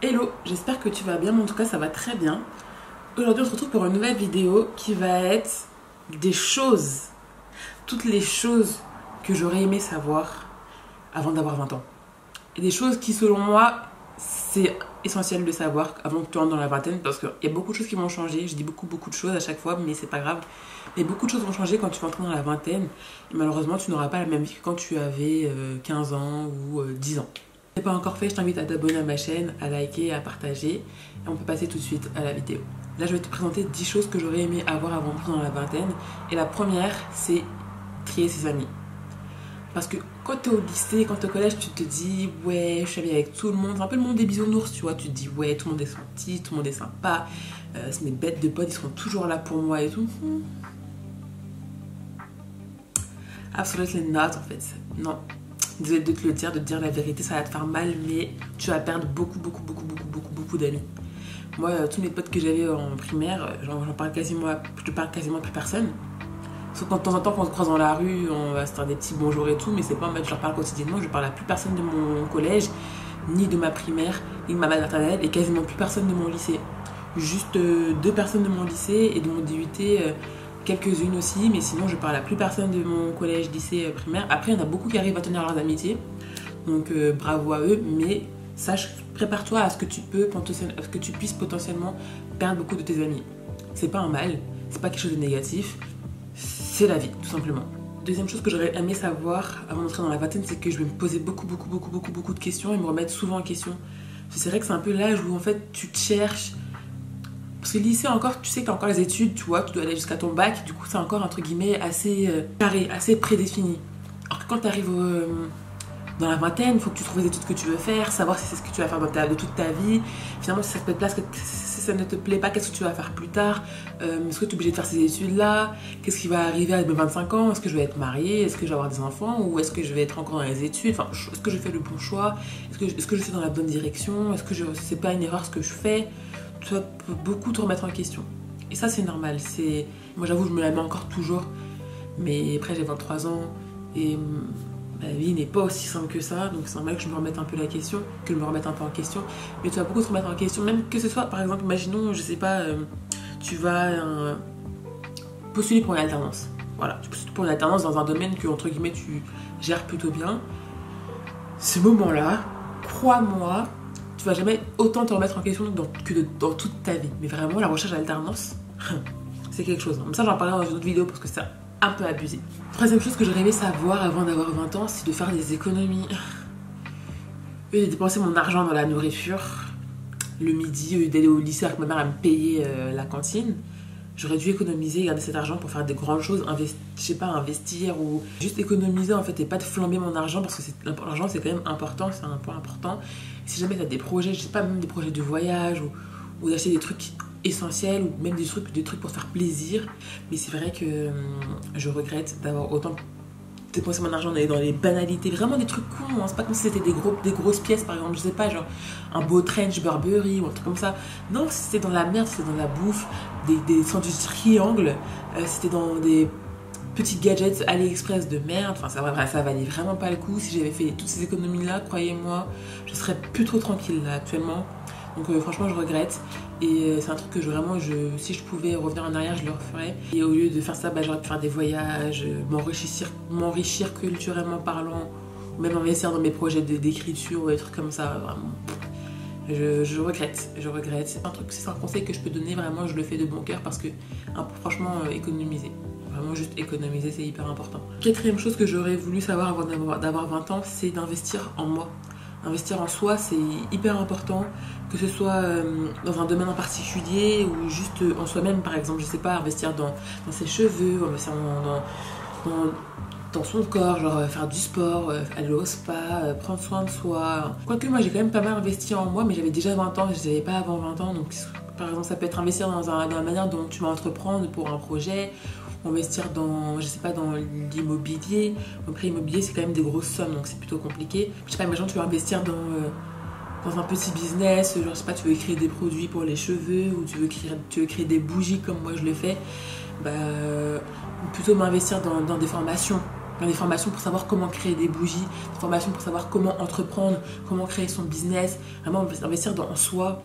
Hello, j'espère que tu vas bien, mais en tout cas ça va très bien. Aujourd'hui on se retrouve pour une nouvelle vidéo qui va être des choses, toutes les choses que j'aurais aimé savoir avant d'avoir 20 ans. Et des choses qui selon moi c'est essentiel de savoir avant que tu entres dans la vingtaine parce qu'il y a beaucoup de choses qui vont changer. Je dis beaucoup de choses à chaque fois mais c'est pas grave. Mais beaucoup de choses vont changer quand tu vas entrer dans la vingtaine et malheureusement tu n'auras pas la même vie que quand tu avais 15 ans ou 10 ans. Si ce n'est pas encore fait, je t'invite à t'abonner à ma chaîne, à liker, à partager. Et on peut passer tout de suite à la vidéo. Là, je vais te présenter 10 choses que j'aurais aimé avoir avant d'entrer dans la vingtaine. Et la première, c'est trier ses amis. Parce que quand t'es au lycée, quand t'es au collège, tu te dis ouais, je suis amie avec tout le monde. C'est un peu le monde des bisounours, tu vois. Tu te dis ouais, tout le monde est gentil, tout le monde est sympa. C'est mes bêtes de potes, ils seront toujours là pour moi et tout. Absolutely not, en fait. Non. Désolée de te le dire, de te dire la vérité, ça va te faire mal, mais tu vas perdre beaucoup d'amis. Moi, tous mes potes que j'avais en primaire, je parle quasiment à plus personne. Sauf quand de temps en temps, quand on se croise dans la rue, on va se faire des petits bonjours et tout, mais c'est pas en mode je leur parle quotidiennement, je parle à plus personne de mon collège, ni de ma primaire, ni de ma maternelle, et quasiment plus personne de mon lycée. Juste 2 personnes de mon lycée et de mon DUT, quelques-unes aussi, mais sinon je parle à plus personne de mon collège, lycée, primaire. Après, il y en a beaucoup qui arrivent à tenir leurs amitiés, donc bravo à eux, mais sache, prépare-toi à ce que tu puisses potentiellement perdre beaucoup de tes amis. C'est pas un mal, c'est pas quelque chose de négatif, c'est la vie, tout simplement. Deuxième chose que j'aurais aimé savoir avant d'entrer dans la vingtaine, c'est que je vais me poser beaucoup de questions et me remettre souvent en question. C'est vrai que c'est un peu l'âge où en fait tu te cherches. Parce que le lycée encore, tu sais que t'as encore les études, tu vois, tu dois aller jusqu'à ton bac, du coup c'est encore entre guillemets assez carré, assez prédéfini. Alors que quand t'arrives dans la vingtaine, il faut que tu trouves les études que tu veux faire, savoir si c'est ce que tu vas faire de toute ta vie. Finalement, si ça te plaît, si ça ne te plaît pas, qu'est-ce que tu vas faire plus tard, est-ce que tu es obligé de faire ces études-là, qu'est-ce qui va arriver à mes 25 ans, est-ce que je vais être mariée, est-ce que je vais avoir des enfants, ou est-ce que je vais être encore dans les études, enfin, est-ce que je fais le bon choix, est-ce que je suis dans la bonne direction, est-ce que c'est pas une erreur ce que je fais. Tu vas beaucoup te remettre en question. Et ça, c'est normal. Moi, j'avoue, je me la mets encore toujours. Mais après, j'ai 23 ans et ma vie n'est pas aussi simple que ça. Donc, c'est normal que je me remette un peu en question. Mais tu vas beaucoup te remettre en question. Même que ce soit, par exemple, imaginons, je sais pas, tu vas postuler pour une alternance. Voilà, tu postules pour une alternance dans un domaine que, entre guillemets, tu gères plutôt bien. Ce moment-là, crois-moi, tu vas jamais autant te remettre en question que dans toute ta vie. Mais vraiment, la recherche d'alternance, c'est quelque chose. Comme ça, j'en parlerai dans une autre vidéo parce que c'est un peu abusé. Troisième chose que j'aurais aimé savoir avant d'avoir 20 ans, c'est de faire des économies. Au lieu de dépenser mon argent dans la nourriture, le midi, au lieu d'aller au lycée avec ma mère à me payer la cantine, j'aurais dû économiser et garder cet argent pour faire des grandes choses, investir ou juste économiser en fait et pas de flamber mon argent parce que l'argent c'est quand même important, c'est un point important. Si jamais tu as des projets, je sais pas, même des projets de voyage ou d'acheter des trucs essentiels ou même des trucs pour faire plaisir, mais c'est vrai que je regrette d'avoir autant dépenser mon argent dans les banalités, vraiment des trucs cons, hein. C'est pas comme si c'était des grosses pièces par exemple, je sais pas, genre un beau trench Burberry ou un truc comme ça. Non, c'était dans la merde, c'était dans la bouffe, des sandwichs triangles, c'était dans des petits gadgets AliExpress de merde, enfin ça valait vraiment pas le coup. Si j'avais fait toutes ces économies là, croyez-moi, je serais plus trop tranquille là actuellement. Donc franchement je regrette et c'est un truc que si je pouvais revenir en arrière je le referais. Et au lieu de faire ça, j'aurais pu faire des voyages, m'enrichir culturellement parlant, ou même investir dans mes projets d'écriture ou des trucs comme ça. Vraiment, je regrette. C'est un conseil que je peux donner, vraiment je le fais de bon cœur parce que franchement économiser. Vraiment juste économiser, c'est hyper important. Quatrième chose que j'aurais voulu savoir avant d'avoir 20 ans, c'est d'investir en moi. Investir en soi, c'est hyper important, que ce soit dans un domaine en particulier ou juste en soi-même, par exemple, je sais pas, investir dans ses cheveux, investir dans son corps, genre faire du sport, aller au spa, prendre soin de soi. Quoique moi j'ai quand même pas mal investi en moi, mais j'avais déjà 20 ans, je ne savais pas avant 20 ans, donc par exemple ça peut être investir dans la manière dont tu vas entreprendre pour un projet, investir dans l'immobilier. Après l'immobilier c'est quand même des grosses sommes donc c'est plutôt compliqué. Je sais pas, imagine tu veux investir dans un petit business, genre je sais pas, tu veux créer des produits pour les cheveux ou tu veux créer des bougies comme moi je le fais, plutôt m'investir dans des formations. dans des formations pour savoir comment créer des bougies, des formations pour savoir comment entreprendre, comment créer son business, vraiment investir en soi.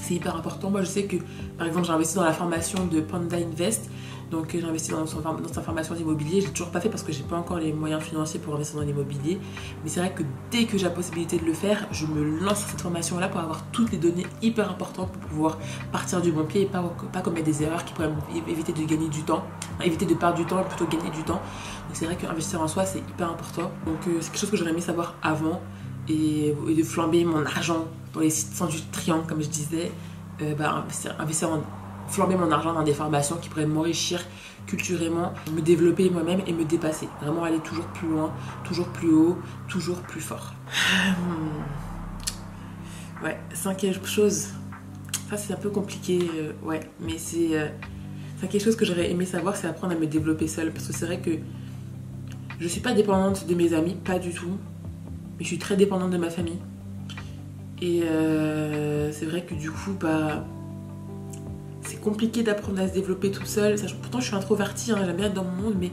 C'est hyper important. Moi, je sais que, par exemple, j'ai investi dans la formation de Panda Invest. Donc, j'ai investi dans sa formation d'immobilier. J'ai toujours pas fait parce que j'ai pas encore les moyens financiers pour investir dans l'immobilier. Mais c'est vrai que dès que j'ai la possibilité de le faire, je me lance sur cette formation-là pour avoir toutes les données hyper importantes pour pouvoir partir du bon pied et pas commettre des erreurs qui pourraient éviter de gagner du temps. Éviter de perdre du temps et plutôt gagner du temps. Donc, c'est vrai qu'investir en soi, c'est hyper important. Donc, c'est quelque chose que j'aurais aimé savoir avant. Et de flamber mon argent dans les sites sans du triangle, comme je disais, flamber mon argent dans des formations qui pourraient m'enrichir culturellement, me développer moi-même et me dépasser. Vraiment aller toujours plus loin, toujours plus haut, toujours plus fort. Ouais, cinquième chose, ça c'est un peu compliqué, ouais, mais c'est quelque chose que j'aurais aimé savoir, c'est apprendre à me développer seule. Parce que c'est vrai que je suis pas dépendante de mes amis, pas du tout. Mais je suis très dépendante de ma famille. Et c'est vrai que du coup, c'est compliqué d'apprendre à se développer tout seul. Pourtant, je suis introvertie, hein, j'aime bien être dans mon monde, mais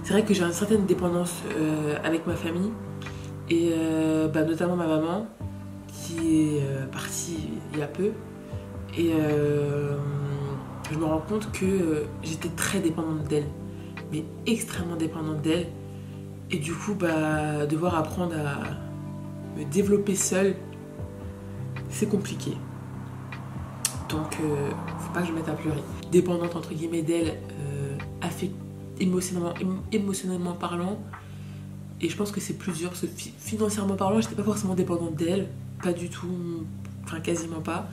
c'est vrai que j'ai une certaine dépendance avec ma famille. Et notamment ma maman, qui est partie il y a peu. Et je me rends compte que j'étais très dépendante d'elle. Mais extrêmement dépendante d'elle. Et du coup, devoir apprendre à me développer seule, c'est compliqué. Donc, faut pas que je me mette à pleurer. Dépendante, entre guillemets, d'elle, émotionnellement parlant. Et je pense que c'est plusieurs, parce que financièrement parlant, j'étais pas forcément dépendante d'elle. Pas du tout, enfin quasiment pas.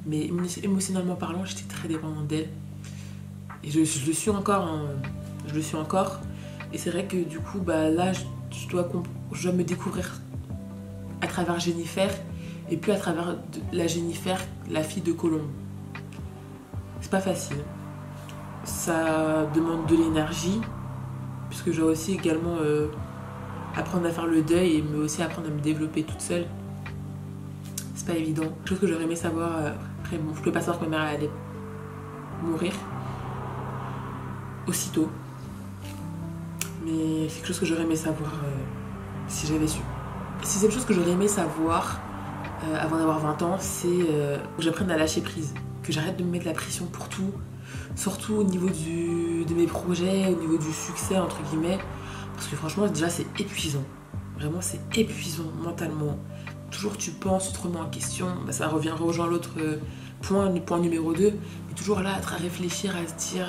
Mais émotionnellement parlant, j'étais très dépendante d'elle. Et je le suis encore, hein. Je le suis encore. Et c'est vrai que du coup, là, je dois me découvrir à travers Jennifer et plus à travers la Jennifer, la fille de Colombe. C'est pas facile. Ça demande de l'énergie, puisque je dois aussi également apprendre à faire le deuil et aussi apprendre à me développer toute seule. C'est pas évident. Chose que j'aurais aimé savoir, après, bon, je pouvais pas savoir que ma mère allait mourir aussitôt. Mais c'est quelque chose que j'aurais aimé savoir si j'avais su. Sixième chose que j'aurais aimé savoir avant d'avoir 20 ans, c'est que j'apprenne à lâcher prise. Que j'arrête de me mettre la pression pour tout. Surtout au niveau de mes projets, au niveau du succès, entre guillemets. Parce que franchement, déjà, c'est épuisant. Vraiment, c'est épuisant mentalement. Toujours tu penses, tu te remets en question. Ça rejoint l'autre point, le point numéro 2. Mais toujours là, à réfléchir, à se dire...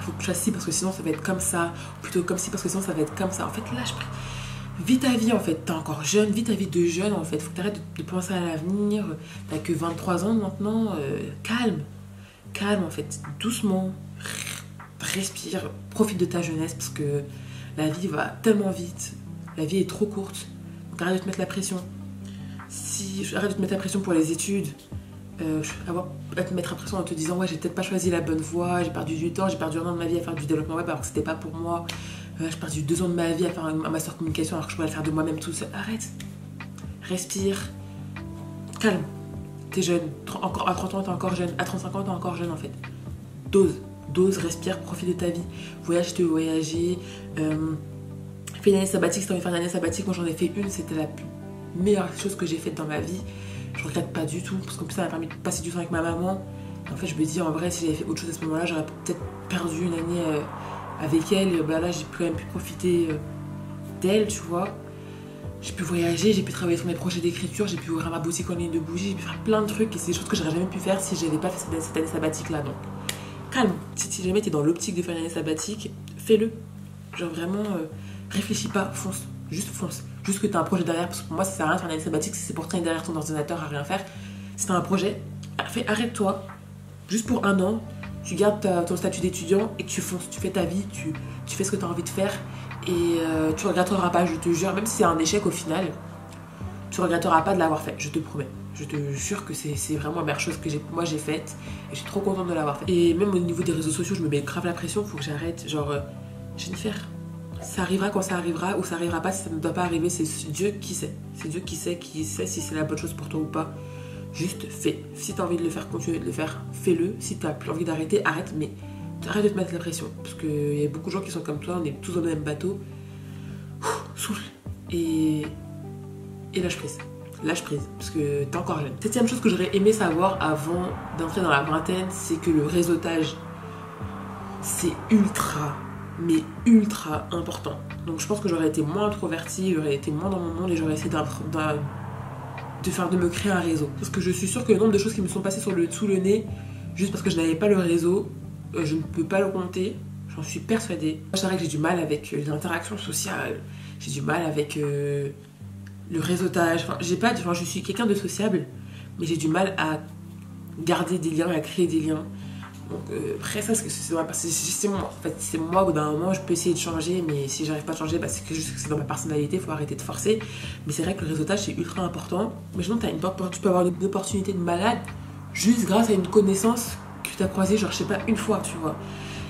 faut que je fasse ci parce que sinon ça va être comme ça, ou plutôt comme ci parce que sinon ça va être comme ça. En fait, là, vis ta vie, en fait. T'es encore jeune, vis ta vie de jeune, en fait. Faut que t'arrêtes de penser à l'avenir. T'as que 23 ans maintenant. Calme, en fait. Doucement. Respire. Profite de ta jeunesse parce que la vie va tellement vite. La vie est trop courte. Donc arrête de te mettre la pression. Arrête de te mettre la pression pour les études. À te mettre la pression en te disant ouais, j'ai peut-être pas choisi la bonne voie, j'ai perdu du temps, j'ai perdu 1 an de ma vie à faire du développement web alors que c'était pas pour moi, j'ai perdu 2 ans de ma vie à faire un master communication alors que je pourrais le faire de moi-même tout seul. Arrête, respire, calme, t'es jeune, encore à 30 ans t'es encore jeune, à 35 ans t'es encore jeune en fait. Dose, respire, profite de ta vie, voyage, tu veux voyager, fais une année sabbatique, si t'as envie de faire une année sabbatique, moi j'en ai fait une, c'était la meilleure chose que j'ai faite dans ma vie. Je regrette pas du tout, parce qu'en plus ça m'a permis de passer du temps avec ma maman. En fait, je me dis, en vrai, si j'avais fait autre chose à ce moment-là, j'aurais peut-être perdu une année avec elle. Là, j'ai quand même pu profiter d'elle, tu vois. J'ai pu voyager, j'ai pu travailler sur mes projets d'écriture, j'ai pu ouvrir ma boutique en ligne de bougies, j'ai pu faire plein de trucs. Et c'est des choses que j'aurais jamais pu faire si j'avais pas fait cette année sabbatique-là. Donc, calme. Si jamais t'es dans l'optique de faire une année sabbatique, fais-le. Genre vraiment, réfléchis pas, fonce. Juste fonce. Juste que tu as un projet derrière, parce que pour moi ça sert à rien de faire une année sabbatique si c'est pour traîner derrière ton ordinateur à rien faire. Si tu as un projet, arrête-toi, juste pour 1 an, tu gardes ton statut d'étudiant et tu fonces, tu fais ta vie, tu fais ce que tu as envie de faire et tu regretteras pas, je te jure, même si c'est un échec au final, tu regretteras pas de l'avoir fait, je te promets. Je te jure que c'est vraiment la meilleure chose que j'ai faite et je suis trop contente de l'avoir fait. Et même au niveau des réseaux sociaux, je me mets grave la pression, il faut que j'arrête, genre, Jennifer. Ça arrivera quand ça arrivera ou ça arrivera pas si ça ne doit pas arriver, c'est Dieu qui sait. C'est Dieu qui sait si c'est la bonne chose pour toi ou pas. Juste fais. Si tu as envie de le faire, continue de le faire, fais-le. Si tu n'as plus envie d'arrêter, arrête, mais arrête de te mettre la pression. Parce qu'il y a beaucoup de gens qui sont comme toi, on est tous dans le même bateau. Souffle. Et lâche prise. Lâche prise, parce que t'es encore jeune. Septième chose que j'aurais aimé savoir avant d'entrer dans la vingtaine, c'est que le réseautage, c'est ultra, mais ultra important. Donc je pense que j'aurais été moins introvertie, j'aurais été moins dans mon monde et j'aurais essayé de me créer un réseau. Parce que je suis sûre que le nombre de choses qui me sont passées sous le nez, juste parce que je n'avais pas le réseau, je ne peux pas le compter, j'en suis persuadée. C'est vrai que j'ai du mal avec les interactions sociales, j'ai du mal avec le réseautage. Je suis quelqu'un de sociable, mais j'ai du mal à garder des liens, à créer des liens. Donc après ça, c'est moi. En fait, c'est moi, au bout d'un moment, je peux essayer de changer, mais si j'arrive pas à changer, c'est que juste que c'est dans ma personnalité, il faut arrêter de forcer. Mais c'est vrai que le réseautage, c'est ultra important. Mais sinon, tu peux avoir une opportunité de malade juste grâce à une connaissance que tu as croisée, genre, je sais pas, une fois, tu vois.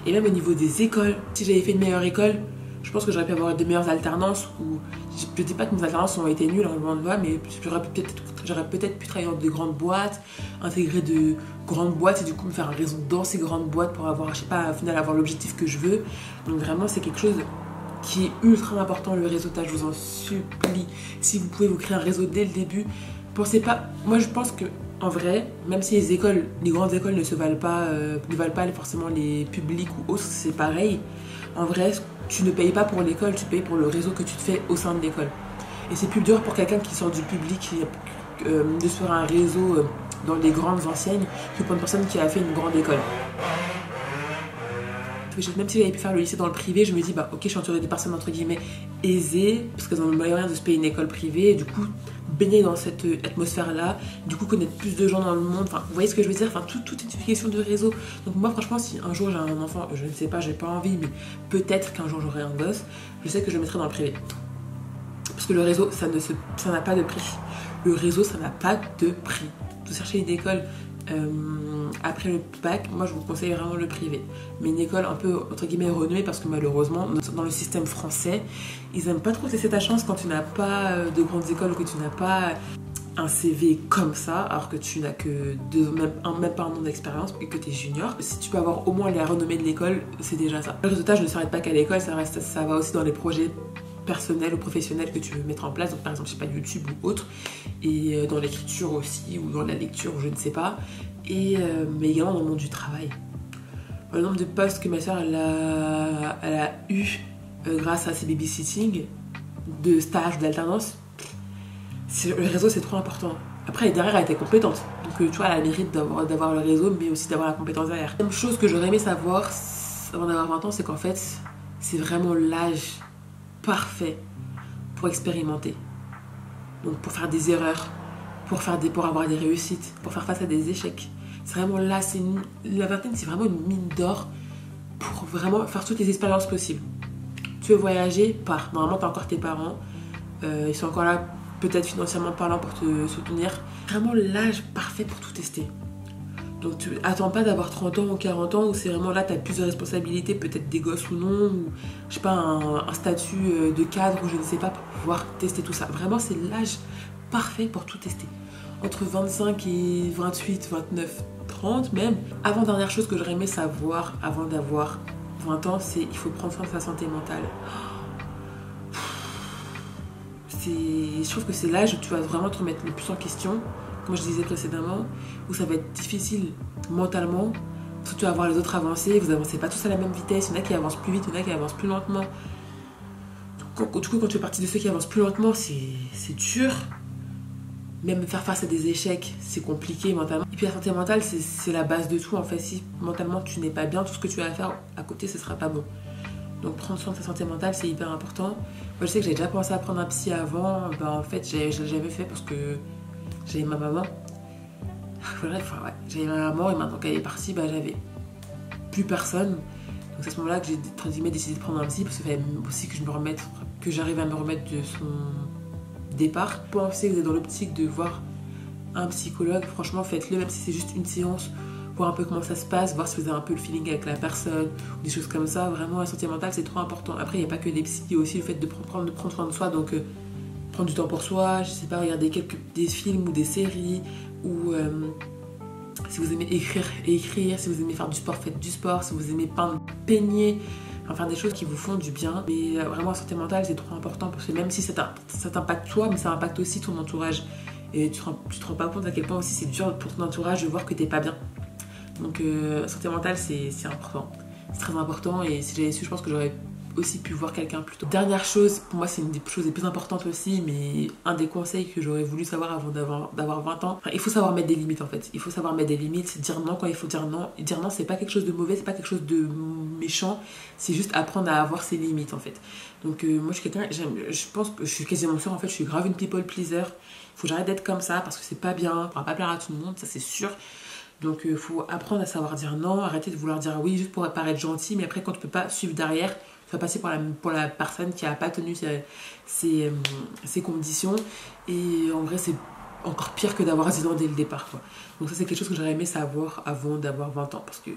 Et même au niveau des écoles, si j'avais fait une meilleure école, je pense que j'aurais pu avoir de meilleures alternances. Ou je ne dis pas que mes alternances ont été nulles, loin de là, mais j'aurais peut-être pu travailler dans de grandes boîtes, intégrer de grandes boîtes et du coup me faire un réseau dans ces grandes boîtes pour avoir, je sais pas, au final avoir l'objectif que je veux. Donc vraiment, c'est quelque chose qui est ultra important, le réseautage, je vous en supplie. Si vous pouvez vous créer un réseau dès le début, pensez pas. Moi, je pense que en vrai, même si les grandes écoles ne valent pas forcément les publics ou autres, c'est pareil. En vrai, tu ne payes pas pour l'école, tu payes pour le réseau que tu te fais au sein de l'école. Et c'est plus dur pour quelqu'un qui sort du public de se faire un réseau dans les grandes enseignes que pour une personne qui a fait une grande école. Même si j'avais pu faire le lycée dans le privé, je me dis, ok, je suis entourée de personnes entre guillemets aisées, parce qu'elles ont le moyen de se payer une école privée, et du coup, baigner dans cette atmosphère-là, du coup, connaître plus de gens dans le monde, vous voyez ce que je veux dire, tout est une question de réseau. Donc moi, franchement, si un jour j'ai un enfant, je ne sais pas, j'ai pas envie, mais peut-être qu'un jour j'aurai un gosse, je sais que je le mettrai dans le privé. Parce que le réseau, ça n'a pas de prix. Le réseau, ça n'a pas de prix. Vous cherchez une école après le bac, moi je vous conseille vraiment le privé. Mais une école un peu, entre guillemets, renommée, parce que malheureusement, dans le système français, ils n'aiment pas trop laisser ta chance quand tu n'as pas de grandes écoles ou que tu n'as pas un CV comme ça, alors que tu n'as que même pas un an d'expérience et que tu es junior. Si tu peux avoir au moins la renommée de l'école, c'est déjà ça. Le réseautage ne s'arrête pas qu'à l'école, ça va aussi dans les projets personnel ou professionnel que tu veux mettre en place, donc par exemple, je sais pas, YouTube ou autre, et dans l'écriture aussi, ou dans la lecture, je ne sais pas, et mais également dans le monde du travail. Le nombre de postes que ma soeur elle a eu grâce à ses babysitting, de stages, d'alternance, le réseau c'est trop important. Après, derrière, elle était compétente, donc tu vois, elle a le mérite d'avoir le réseau, mais aussi d'avoir la compétence derrière. La même chose que j'aurais aimé savoir avant d'avoir 20 ans, c'est qu'en fait, c'est vraiment l'âge parfait pour expérimenter, donc pour faire des erreurs, pour avoir des réussites, pour faire face à des échecs. C'est vraiment là, la vingtaine, c'est vraiment une mine d'or pour vraiment faire toutes les expériences possibles. Tu veux voyager, pars. Normalement, tu as encore tes parents, ils sont encore là, peut-être financièrement parlant, pour te soutenir. Vraiment l'âge parfait pour tout tester. Donc tu attends pas d'avoir 30 ans ou 40 ans où c'est vraiment là, tu as plus de responsabilités, peut-être des gosses ou non, ou je sais pas, un statut de cadre ou je ne sais pas, pour pouvoir tester tout ça. Vraiment, c'est l'âge parfait pour tout tester. Entre 25 et 28, 29, 30 même. Avant-dernière chose que j'aurais aimé savoir avant d'avoir 20 ans, c'est il faut prendre soin de sa santé mentale. Je trouve que c'est l'âge où tu vas vraiment te remettre le plus en question, comme je disais précédemment, où ça va être difficile mentalement, parce que tu vas voir les autres avancer, vous avancez pas tous à la même vitesse, il y en a qui avancent plus vite, il y en a qui avancent plus lentement. Du coup, quand tu fais partie de ceux qui avancent plus lentement, c'est dur. Même faire face à des échecs, c'est compliqué mentalement. Et puis la santé mentale, c'est la base de tout. En fait, si mentalement tu n'es pas bien, tout ce que tu vas faire à côté, ce sera pas bon. Donc prendre soin de sa santé mentale, c'est hyper important. Moi, je sais que j'avais déjà pensé à prendre un psy avant. En fait, je l'ai jamais fait parce que j'avais ma maman. Bref, ouais, j'avais ma maman et maintenant qu'elle est partie, j'avais plus personne. Donc c'est à ce moment-là que j'ai décidé de prendre un psy, parce qu'il fallait aussi que j'arrive à me remettre de son départ. Pensez que vous êtes dans l'optique de voir un psychologue, franchement faites-le, même si c'est juste une séance, voir un peu comment ça se passe, voir si vous avez un peu le feeling avec la personne, ou des choses comme ça. Vraiment, la santé mentale, c'est trop important. Après, il n'y a pas que des psys, il y a aussi le fait de prendre soin de soi, donc prendre du temps pour soi, je sais pas, regarder des films ou des séries, ou Si vous aimez écrire, si vous aimez faire du sport, faites du sport. Si vous aimez peindre, peignez. Enfin, faire des choses qui vous font du bien. Mais vraiment, la santé mentale, c'est trop important parce que même si ça t'impacte toi, mais ça impacte aussi ton entourage. Et tu te rends pas compte à quel point aussi c'est dur pour ton entourage de voir que t'es pas bien. Donc, santé mentale, c'est important. C'est très important et si j'avais su, je pense que j'aurais aussi pu voir quelqu'un plus tôt. Dernière chose, pour moi c'est une des choses les plus importantes aussi, mais un des conseils que j'aurais voulu savoir avant d'avoir 20 ans, enfin, il faut savoir mettre des limites en fait. Il faut savoir mettre des limites, dire non quand il faut dire non. Et dire non, c'est pas quelque chose de mauvais, c'est pas quelque chose de méchant, c'est juste apprendre à avoir ses limites en fait. Donc moi je suis quelqu'un, je pense que je suis quasiment sûre en fait, je suis grave une people pleaser. Il faut que j'arrête d'être comme ça parce que c'est pas bien, on pourra pas plaire à tout le monde, ça c'est sûr. Donc il faut apprendre à savoir dire non, arrêter de vouloir dire oui juste pour paraître gentil, mais après quand tu peux pas suivre derrière, tu vas passer pour la personne qui a pas tenu ses conditions. Et en vrai c'est encore pire que d'avoir 10 ans dès le départ quoi. Donc ça c'est quelque chose que j'aurais aimé savoir avant d'avoir 20 ans parce que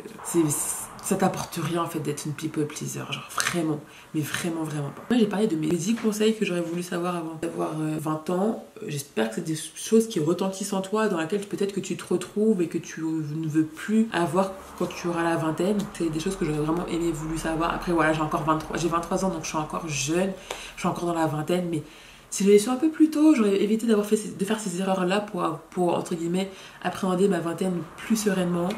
ça t'apporte rien en fait d'être une people pleaser, genre vraiment, mais vraiment pas. Moi j'ai parlé de mes 10 conseils que j'aurais voulu savoir avant d'avoir 20 ans. J'espère que c'est des choses qui retentissent en toi, dans laquelle peut-être que tu te retrouves et que tu ne veux plus avoir quand tu auras la vingtaine. C'est des choses que j'aurais vraiment aimé voulu savoir. Après voilà, j'ai 23 ans donc je suis encore jeune, je suis encore dans la vingtaine, mais si j'avais su un peu plus tôt, j'aurais évité de faire ces erreurs-là pour, entre guillemets, appréhender ma vingtaine plus sereinement.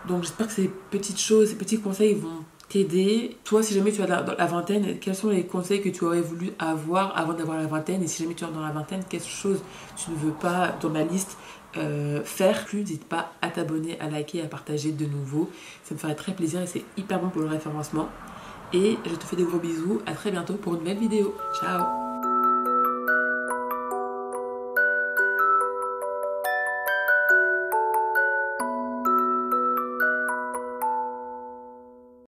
Donc j'espère que ces petites choses, ces petits conseils vont t'aider. Toi, si jamais tu as la vingtaine, quels sont les conseils que tu aurais voulu avoir avant d'avoir la vingtaine? Et si jamais tu es dans la vingtaine, quelles choses tu ne veux pas dans ma liste faire? Plus, n'hésite pas à t'abonner, à liker, à partager de nouveau. Ça me ferait très plaisir et c'est hyper bon pour le référencement. Et je te fais des gros bisous. À très bientôt pour une nouvelle vidéo. Ciao!